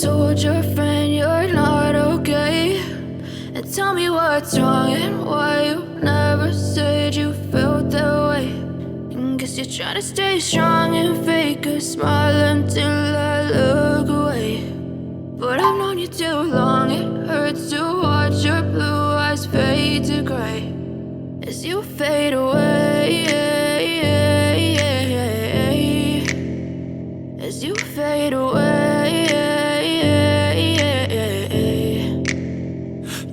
told your friend you're not okay, and tell me what's wrong and why you never said you felt that way. And guess you're trying to stay strong and fake a smile until I look away. But I've known you too long, it hurts to watch your blue eyes fade to gray as you fade away, as you fade away.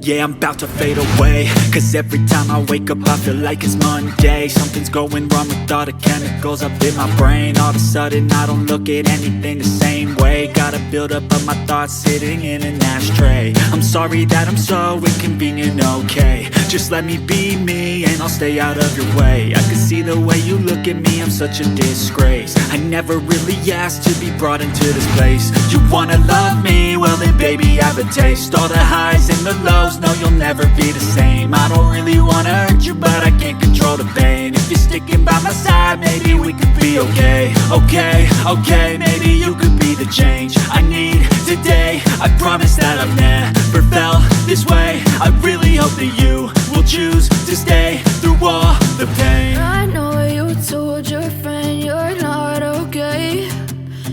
Yeah, I'm about to fade away, cause every time I wake up I feel like it's Monday. Something's going wrong with all the chemicals up in my brain. All of a sudden I don't look at anything the same way. Gotta build up of my thoughts sitting in an ashtray. I'm sorry that I'm so inconvenient, okay. Just let me be me and I'll stay out of your way. I can see the way you look at me, I'm such a disgrace. I never really asked to be brought into this place. You wanna love me? Well then baby I have a taste. All the highs and the lows, no you'll never be the same. I don't really wanna hurt you but I can't control the pain. If you're sticking by my side maybe we could be okay. Okay, maybe you could be the change I need today. I promise that I've never felt this way. I really hope that you will choose to stay through all the pain. I know you told your friend you're not okay,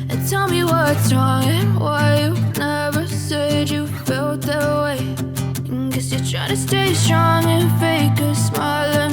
and tell me what's wrong and why you never said you felt that way. And guess you're trying to stay strong and fake a smile